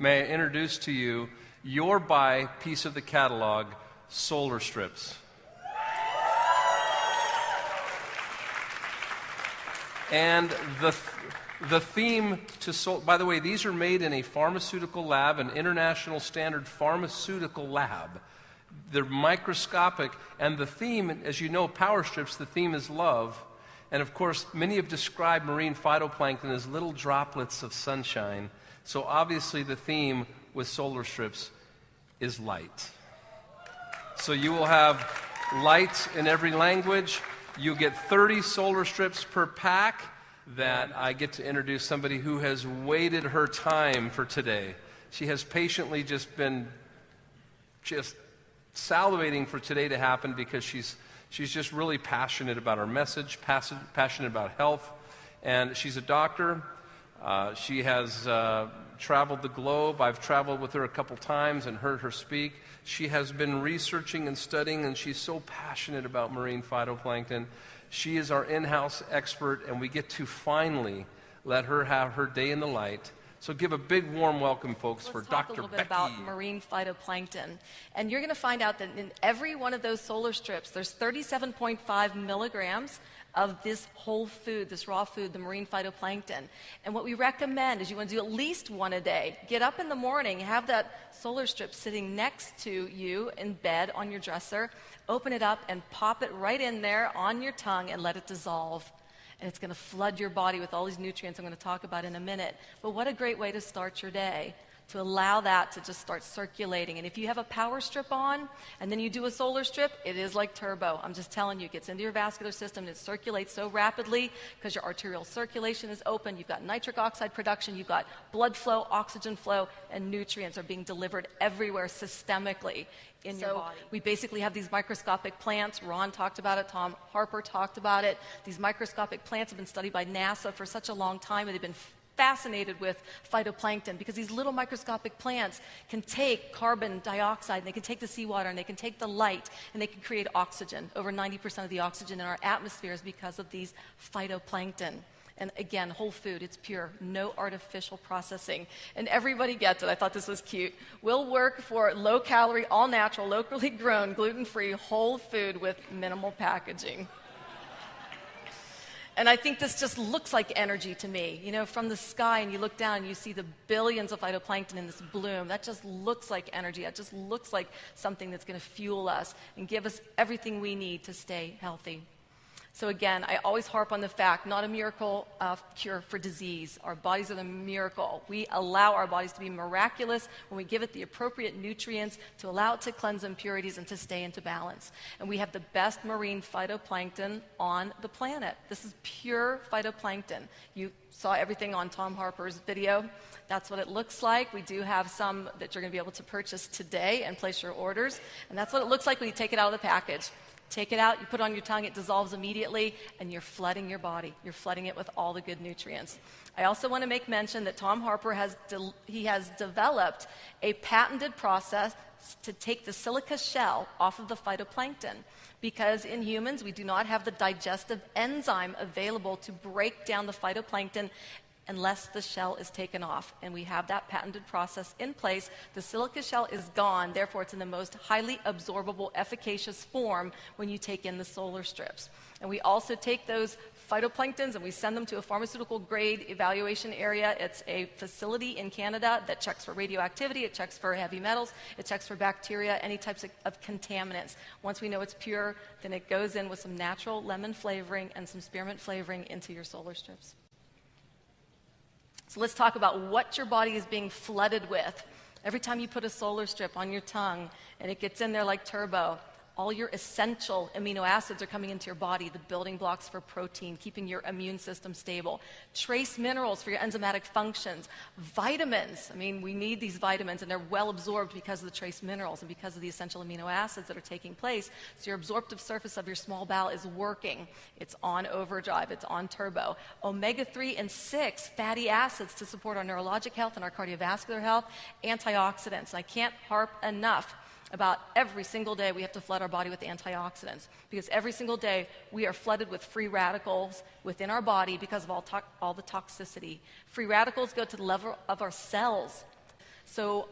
may I introduce to you your buy piece of the catalog, SolarStrips. And the theme to by the way, these are made in a pharmaceutical lab, an international standard pharmaceutical lab. They're microscopic, and the theme, as you know, power strips, the theme is love. And of course, many have described marine phytoplankton as little droplets of sunshine. So obviously the theme with SolarStrips is light. So you will have light in every language. You get 30 SolarStrips per pack. That I get to introduce somebody who has waited her time for today. She has patiently just been salivating for today to happen because she's just really passionate about our message, passionate about health, and she's a doctor. She has traveled the globe. I've traveled with her a couple times and heard her speak. She has been researching and studying, and she's so passionate about marine phytoplankton. She is our in-house expert, and we get to finally let her have her day in the light. So give a big warm welcome, folks, for Dr. Becky. Let's talk a little bit about marine phytoplankton. And you're going to find out that in every one of those SolarStrips, there's 37.5 milligrams of this whole food, this raw food, the marine phytoplankton. And what we recommend is you want to do at least one a day. Get up in the morning, have that SolarStrip sitting next to you in bed on your dresser, open it up and pop it right in there on your tongue and let it dissolve. And it's going to flood your body with all these nutrients I'm going to talk about in a minute. But what a great way to start your day, to allow that to just start circulating. And if you have a power strip on and then you do a SolarStrip, it is like turbo. I'm just telling you, it gets into your vascular system and it circulates so rapidly because your arterial circulation is open. You've got nitric oxide production, you've got blood flow, oxygen flow, and nutrients are being delivered everywhere systemically in your body. We basically have these microscopic plants. Ron talked about it. Tom Harper talked about it. These microscopic plants have been studied by NASA for such a long time, and they've been fascinated with phytoplankton because these little microscopic plants can take carbon dioxide, and they can take the seawater, and they can take the light, and they can create oxygen. Over 90% of the oxygen in our atmosphere is because of these phytoplankton. And again, whole food, it's pure, no artificial processing. And everybody gets it. I thought this was cute. We'll work for low calorie, all natural, locally grown, gluten-free, whole food with minimal packaging. And I think this just looks like energy to me. You know, from the sky, and you look down and you see the billions of phytoplankton in this bloom. That just looks like energy. That just looks like something that's going to fuel us and give us everything we need to stay healthy. So again, I always harp on the fact, not a miracle cure for disease. Our bodies are the miracle. We allow our bodies to be miraculous when we give it the appropriate nutrients to allow it to cleanse impurities and to stay into balance. And we have the best marine phytoplankton on the planet. This is pure phytoplankton. You saw everything on Tom Harper's video. That's what it looks like. We do have some that you're going to be able to purchase today and place your orders. And that's what it looks like when you take it out of the package. Take it out, you put it on your tongue, it dissolves immediately, and you're flooding your body. You're flooding it with all the good nutrients. I also want to make mention that Tom Harper has developed a patented process to take the silica shell off of the phytoplankton, because in humans we do not have the digestive enzyme available to break down the phytoplankton unless the shell is taken off. And we have that patented process in place. The silica shell is gone, therefore it's in the most highly absorbable, efficacious form when you take in the SolarStrips. And we also take those phytoplanktons and we send them to a pharmaceutical grade evaluation area. It's a facility in Canada that checks for radioactivity, it checks for heavy metals, it checks for bacteria, any types of contaminants. Once we know it's pure, then it goes in with some natural lemon flavoring and some spearmint flavoring into your SolarStrips. So let's talk about what your body is being flooded with. Every time you put a SolarStrip on your tongue and it gets in there like turbo, all your essential amino acids are coming into your body, the building blocks for protein, keeping your immune system stable. Trace minerals for your enzymatic functions. Vitamins. I mean, we need these vitamins, and they're well absorbed because of the trace minerals and because of the essential amino acids that are taking place. So your absorptive surface of your small bowel is working. It's on overdrive. It's on turbo. Omega-3 and 6 fatty acids to support our neurologic health and our cardiovascular health. Antioxidants. And I can't harp enough about every single day we have to flood our body with antioxidants, because every single day we are flooded with free radicals within our body because of all the toxicity. Free radicals go to the level of our cells. So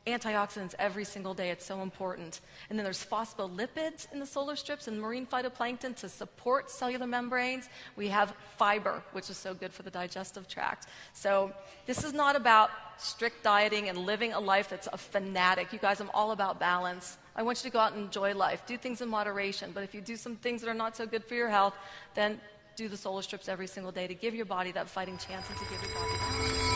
antioxidants every single day, it's so important. And then there's phospholipids in the solar strips and marine phytoplankton to support cellular membranes. We have fiber, which is so good for the digestive tract. So this is not about strict dieting and living a life that's a fanatic. You guys, I'm all about balance. I want you to go out and enjoy life. Do things in moderation. But if you do some things that are not so good for your health, then do the solar strips every single day to give your body that fighting chance and to give your body that.